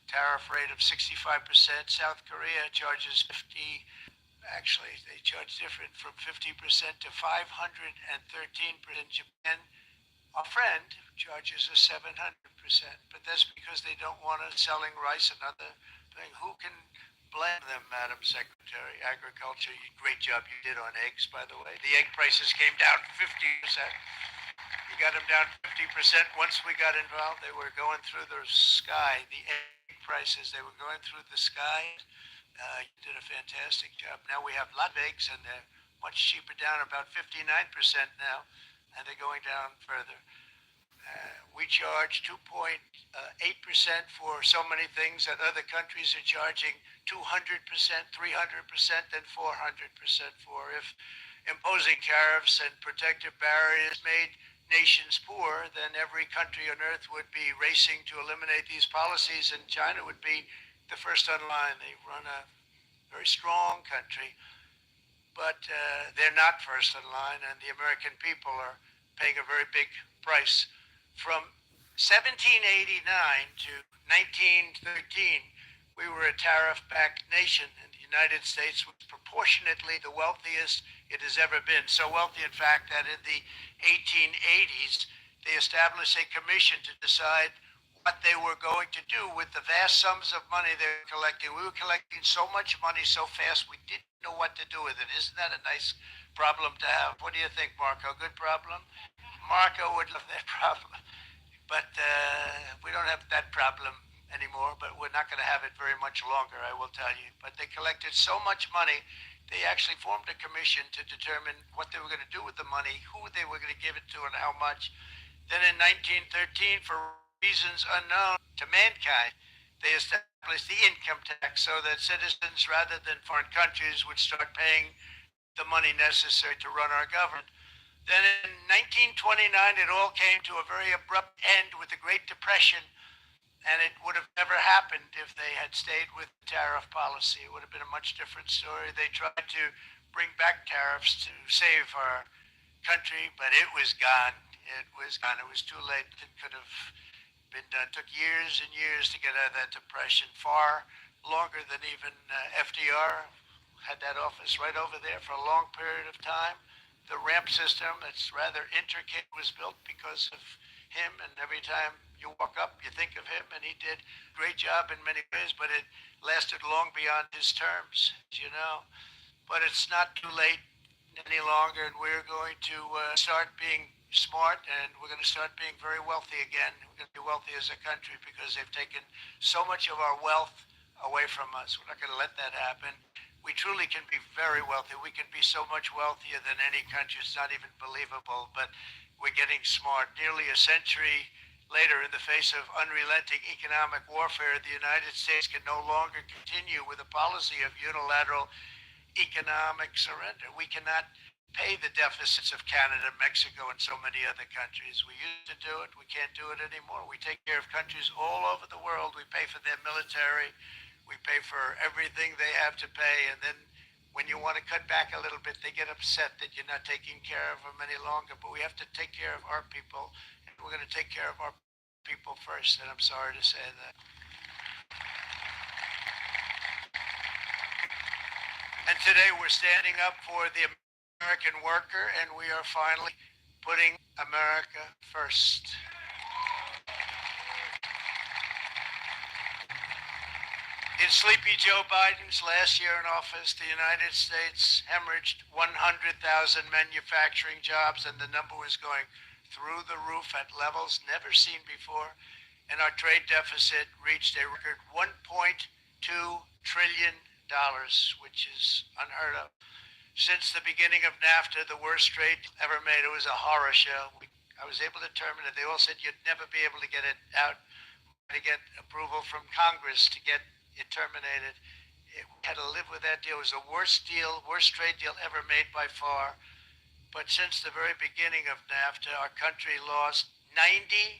tariff rate of 65%. South Korea charges 50. Actually, they charge different from 50% to 513%. Japan, our friend, charges us 700%, but that's because they don't want us selling rice and other thing. Who can blame them, Madam Secretary? Agriculture, great job you did on eggs, by the way. The egg prices came down 50%. You got them down 50%. Once we got involved, they were going through the sky. The egg prices, they were going through the sky. You did a fantastic job. Now we have a lot of eggs, and they're much cheaper, down about 59% now, and they're going down further. We charge 2.8% for so many things that other countries are charging 200%, 300%, and 400% for. If imposing tariffs and protective barriers made nations poor, then every country on earth would be racing to eliminate these policies, and China would be the first on line. They run a very strong country, but they're not first in line, and the American people are paying a very big price. From 1789 to 1913, we were a tariff-backed nation, and the United States was proportionately the wealthiest it has ever been. So wealthy, in fact, that in the 1880s, they established a commission to decide what they were going to do with the vast sums of money they were collecting. We were collecting so much money so fast, we didn't know what to do with it. Isn't that a nice problem to have? What do you think, Marco? Good problem? Marco would love that problem. But we don't have that problem anymore, but we're not going to have it very much longer, I will tell you. But they collected so much money, they actually formed a commission to determine what they were going to do with the money, who they were going to give it to, and how much. Then in 1913, for reasons unknown to mankind, they established the income tax so that citizens, rather than foreign countries, would start paying the money necessary to run our government. Then in 1929, it all came to a very abrupt end with the Great Depression, and it would have never happened if they had stayed with tariff policy. It would have been a much different story. They tried to bring back tariffs to save our country, but it was gone. It was gone. It was too late. It could have been done. It took years and years to get out of that depression, far longer than even FDR had that office right over there for a long period of time. The ramp system, that's rather intricate, was built because of him, and every time you walk up, you think of him, and he did a great job in many ways, but it lasted long beyond his terms, as you know. But it's not too late any longer, and we're going to start being smart, and we're going to start being very wealthy again. We're going to be wealthy as a country because they've taken so much of our wealth away from us. We're not going to let that happen. We truly can be very wealthy. We can be so much wealthier than any country. It's not even believable, but we're getting smart. Nearly a century later, in the face of unrelenting economic warfare, the United States can no longer continue with a policy of unilateral economic surrender. We cannot pay the deficits of Canada, Mexico, and so many other countries. We used to do it. We can't do it anymore. We take care of countries all over the world. We pay for their military. We pay for everything they have to pay, and then when you want to cut back a little bit, they get upset that you're not taking care of them any longer. But we have to take care of our people, and we're going to take care of our people first, and I'm sorry to say that. And today we're standing up for the American worker, and we are finally putting America first. In Sleepy Joe Biden's last year in office, the United States hemorrhaged 100,000 manufacturing jobs, and the number was going through the roof at levels never seen before. And our trade deficit reached a record $1.2 trillion, which is unheard of. Since the beginning of NAFTA, the worst trade ever made. It was a horror show. I was able to determine it. They all said you'd never be able to get it out, to get approval from Congress to get it terminated. We had to live with that deal. It was the worst trade deal ever made by far. But since the very beginning of NAFTA, our country lost 90,000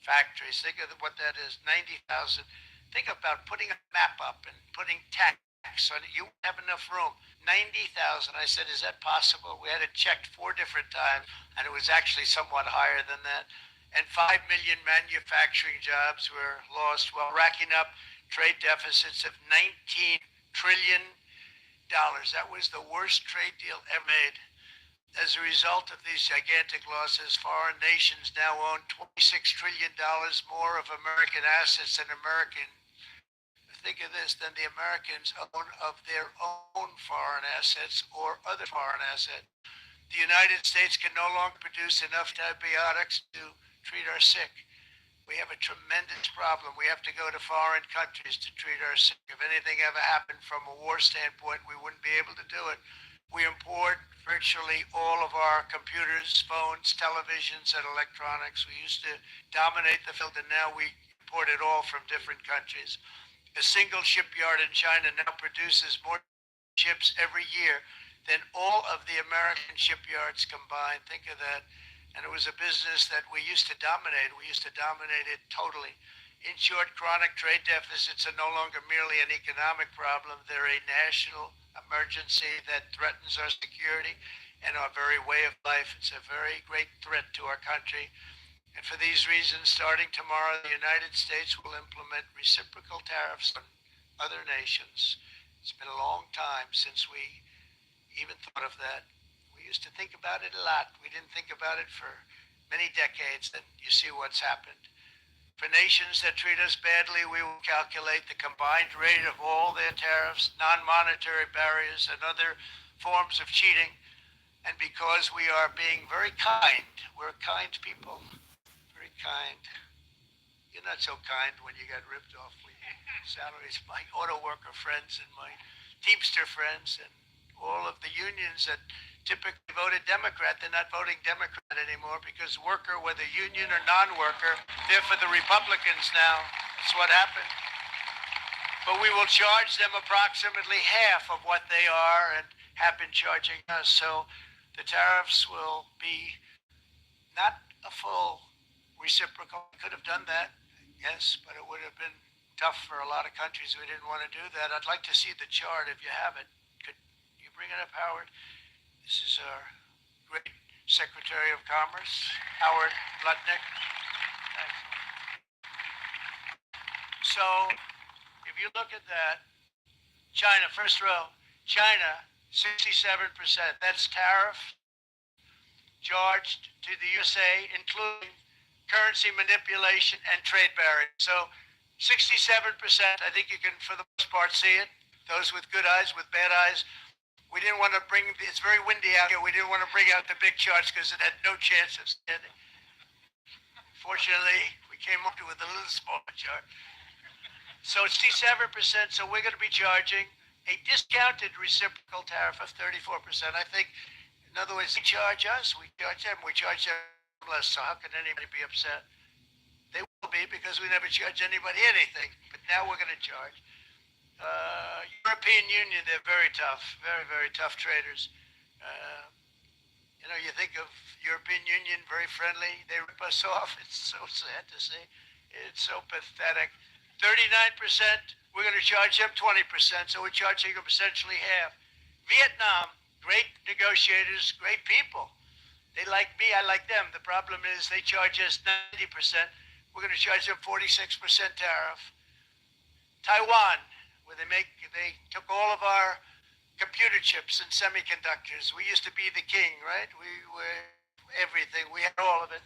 factories. Think of what that is, 90,000. Think about putting a map up and putting tax on it. You wouldn't have enough room. 90,000. I said, is that possible? We had it checked 4 different times, and it was actually somewhat higher than that. and 5 million manufacturing jobs were lost while racking up trade deficits of $19 trillion. That was the worst trade deal ever made. As a result of these gigantic losses, foreign nations now own $26 trillion more of American assets than think of this, than the Americans own of their own foreign assets or other foreign assets. The United States can no longer produce enough antibiotics to treat our sick. We have a tremendous problem. We have to go to foreign countries to treat our sick. If anything ever happened from a war standpoint, we wouldn't be able to do it. We import virtually all of our computers, phones, televisions, and electronics. We used to dominate the field, and now we import it all from different countries. A single shipyard in China now produces more ships every year than all of the American shipyards combined. Think of that. And it was a business that we used to dominate. We used to dominate it totally. In short, chronic trade deficits are no longer merely an economic problem. They're a national emergency that threatens our security and our very way of life. It's a very great threat to our country. And for these reasons, starting tomorrow, the United States will implement reciprocal tariffs on other nations. It's been a long time since we even thought of that. We used to think about it a lot. We didn't think about it for many decades, and you see what's happened. For nations that treat us badly, we will calculate the combined rate of all their tariffs, non-monetary barriers, and other forms of cheating. And because we are being very kind, we're kind people, very kind. You're not so kind when you got ripped off with your salaries. My auto worker friends and my Teamster friends and all of the unions that typically voted Democrat, they're not voting Democrat anymore because worker, whether union or non-worker, they're for the Republicans now. That's what happened. But we will charge them approximately half of what they are and have been charging us. So the tariffs will be not a full reciprocal. We could have done that, yes, but it would have been tough for a lot of countries. We didn't want to do that. I'd like to see the chart if you have it. Could you bring it up, Howard? This is our great Secretary of Commerce, Howard Lutnick. Thanks. So if you look at that, China, first row, China, 67%. That's tariff charged to the USA, including currency manipulation and trade barriers. So 67%, I think you can, for the most part, see it. Those with good eyes, with bad eyes. We didn't want to bring, it's very windy out here, we didn't want to bring out the big charts because it had no chance of standing. Fortunately, we came up with a little smaller chart. So it's 67%, so we're going to be charging a discounted reciprocal tariff of 34%. I think, in other words, they charge us, we charge them less, so how can anybody be upset? They will be because we never charge anybody anything, but now we're going to charge. European Union, they're very tough, very, very tough traders. You know, you think of European Union, very friendly. They rip us off. It's so sad to see. It's so pathetic. 39%, we're going to charge them 20%, so we're charging them essentially half. Vietnam, great negotiators, great people. They like me, I like them. The problem is they charge us 90%. We're going to charge them 46% tariff. Taiwan, where they took all of our computer chips and semiconductors. We used to be the king, right? We were everything. We had all of it.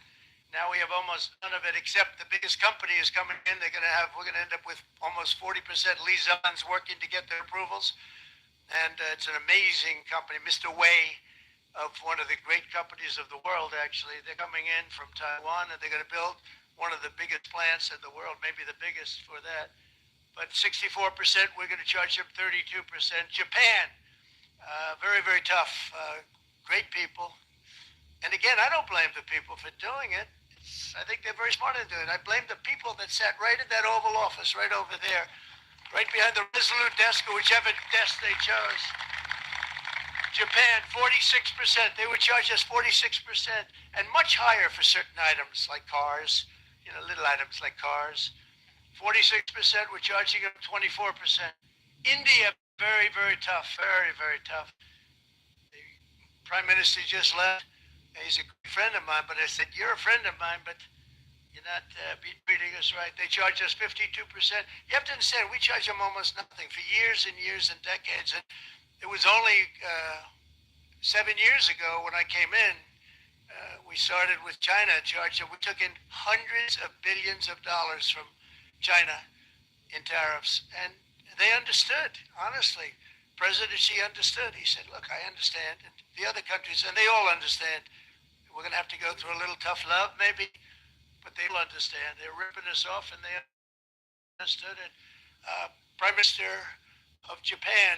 Now we have almost none of it, except the biggest company is coming in. We're going to end up with almost 40% Li Zhan's working to get their approvals. And it's an amazing company. Mr. Wei, of one of the great companies of the world, actually. They're coming in from Taiwan, and they're going to build one of the biggest plants in the world, maybe the biggest for that. But 64%, we're going to charge them 32%. Japan, very, very tough, great people. And again, I don't blame the people for doing it. I think they're very smart in doing it. I blame the people that sat right in that Oval Office, right over there, right behind the Resolute desk or whichever desk they chose. Japan, 46%. They would charge us 46%, and much higher for certain items like cars, you know, little items like cars. 46%, we're charging them 24%. India, very, very tough, very, very tough. The Prime Minister just left. He's a good friend of mine, but I said, you're a friend of mine, but You're not reading us right. They charge us 52%. You have to understand, we charge them almost nothing for years and years and decades. And it was only 7 years ago when I came in, we started with China and charged them. We took in hundreds of billions of dollars from China in tariffs. And they understood, honestly. President Xi understood. He said, look, I understand. And the other countries, and they all understand. We're going to have to go through a little tough love, maybe, but they'll understand. They're ripping us off, and they understood it. Prime Minister of Japan,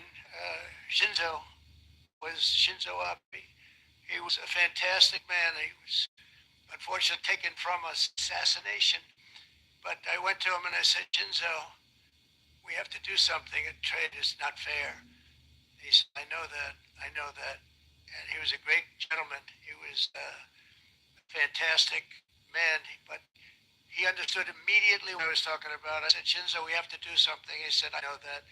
Shinzo Abe. He was a fantastic man. He was unfortunately taken from us, assassination. But I went to him and I said, Shinzo, we have to do something. Trade is not fair. He said, I know that. I know that. And he was a great gentleman. He was a fantastic man. But he understood immediately what I was talking about. I said, Shinzo, we have to do something. He said, I know that.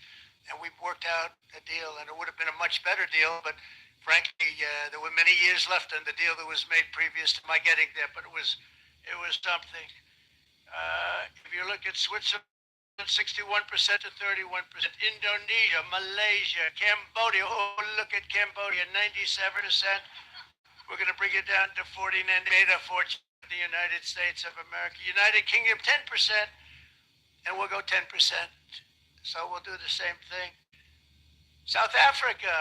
And we worked out a deal, and it would have been a much better deal, but frankly, there were many years left on the deal that was made previous to my getting there, but it was something. If you look at Switzerland, 61% to 31%. Indonesia, Malaysia, Cambodia. Oh, look at Cambodia, 97%. We're going to bring it down to 49. Made a fortune in the United States of America. United Kingdom, 10%, and we'll go 10%. So we'll do the same thing. South Africa,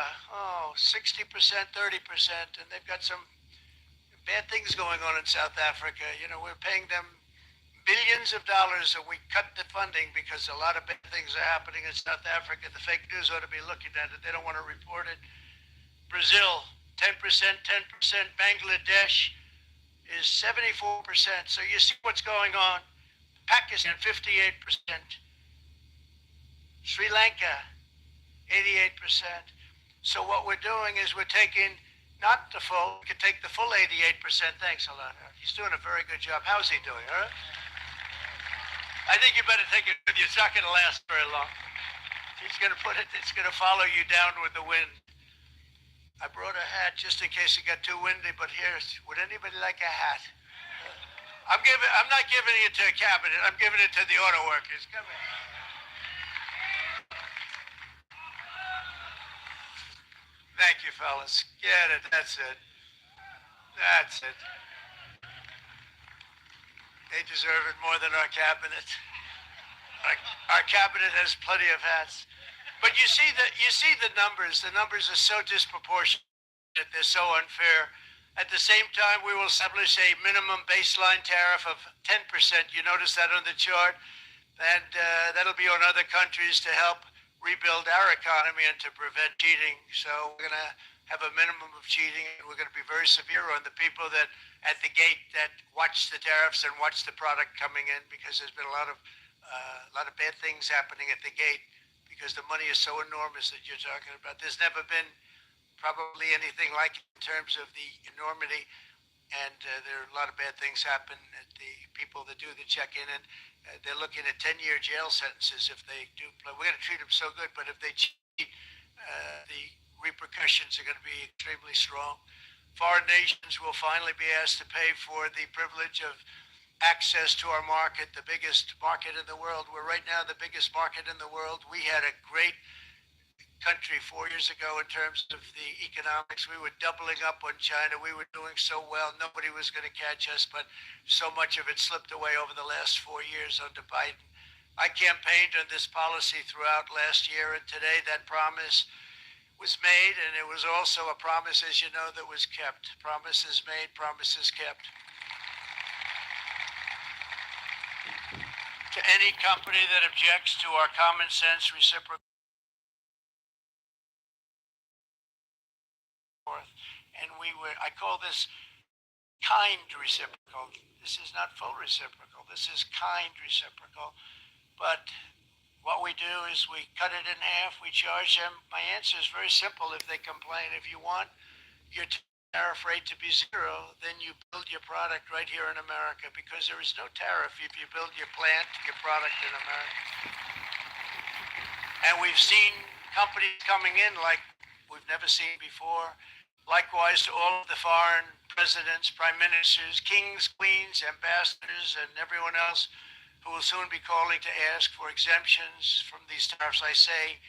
60%, 30%, and they've got some bad things going on in South Africa. You know, we're paying them billions of dollars, and we cut the funding because a lot of bad things are happening in South Africa. The fake news ought to be looking at it. They don't want to report it. Brazil, 10%, 10%. Bangladesh is 74%. So you see what's going on. Pakistan, 58%. Sri Lanka, 88%. So what we're doing is we're taking not the full, we could take the full 88%. Thanks a lot. He's doing a very good job. How's he doing, all right? I think you better take it with you. It's not going to last very long. He's going to put it, it's going to follow you down with the wind. I brought a hat just in case it got too windy, but here's, would anybody like a hat? I'm not giving it to a cabinet. I'm giving it to the auto workers. Come here. Thank you, fellas. Get it. That's it. That's it. They deserve it more than our cabinet. Our cabinet has plenty of hats. But you see the numbers. The numbers are so disproportionate. They're so unfair. At the same time, we will establish a minimum baseline tariff of 10%. You notice that on the chart? And that'll be on other countries to help rebuild our economy and to prevent cheating. So we're going to have a minimum of cheating, and we're going to be very severe on the people that at the gate that watch the tariffs and watch the product coming in, because there's been a lot of bad things happening at the gate because the money is so enormous that you're talking about. There's never been probably anything like it in terms of the enormity, and there are a lot of bad things happen at the people that do the check-in, and they're looking at 10-year jail sentences if they do play. We're going to treat them so good, but if they cheat, the repercussions are going to be extremely strong. Foreign nations will finally be asked to pay for the privilege of access to our market, the biggest market in the world. We're right now the biggest market in the world. We had a great country 4 years ago in terms of the economics. We were doubling up on China. We were doing so well. Nobody was going to catch us, but so much of it slipped away over the last 4 years under Biden. I campaigned on this policy throughout last year, and today that promise was made, and it was also a promise, as you know, that was kept. Promises made, promises kept. To any company that objects to our common sense reciprocal, and I call this kind reciprocal. This is not full reciprocal. This is kind reciprocal. But what we do is we cut it in half. We charge them. My answer is very simple. If they complain, if you want your tariff rate to be zero, then you build your product right here in America, because there is no tariff if you build your plant, your product in America. And we've seen companies coming in like we've never seen before. Likewise to all of the foreign presidents, prime ministers, kings, queens, ambassadors, and everyone else who will soon be calling to ask for exemptions from these tariffs, I say,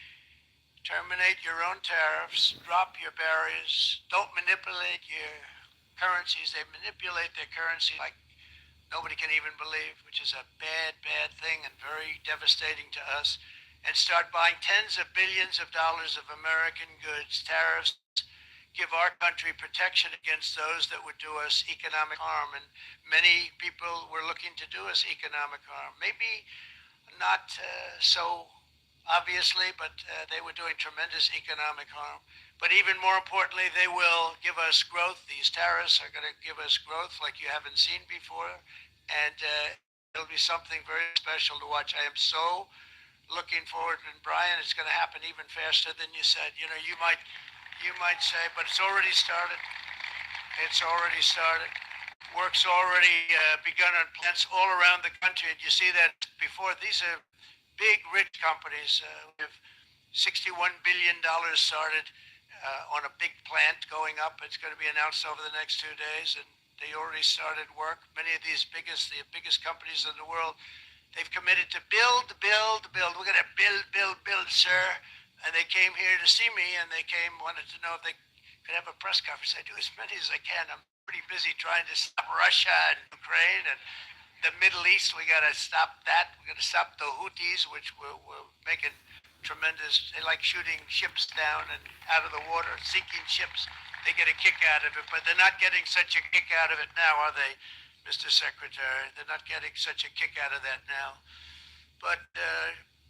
terminate your own tariffs, drop your barriers, don't manipulate your currencies. They manipulate their currency like nobody can even believe, which is a bad, bad thing and very devastating to us. And start buying tens of billions of dollars of American goods. Tariffs give our country protection against those that would do us economic harm. And many people were looking to do us economic harm. Maybe not so obviously, but they were doing tremendous economic harm. But even more importantly, they will give us growth. These tariffs are going to give us growth like you haven't seen before. And it'll be something very special to watch. I am so looking forward. And Brian, it's going to happen even faster than you said. You know, you might say, but it's already started. It's already started. Work's already begun on plants all around the country. And you see that before. These are big, rich companies. We have $61 billion started on a big plant going up. It's going to be announced over the next 2 days. And they already started work. Many of these the biggest companies in the world, they've committed to build. We're going to build, sir. And they came here to see me, and they wanted to know if they could have a press conference. I do as many as I can. I'm pretty busy trying to stop Russia and Ukraine and the Middle East. We got to stop that. We got to stop the Houthis, which we're making tremendous. They like shooting ships down and out of the water, sinking ships. They get a kick out of it, but they're not getting such a kick out of it now, are they, Mr. Secretary? They're not getting such a kick out of that now. But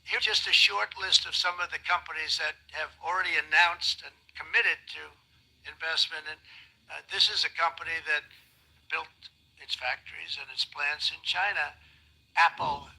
here's just a short list of some of the companies that have already announced and committed to investment. And this is a company that built its factories and its plants in China. Apple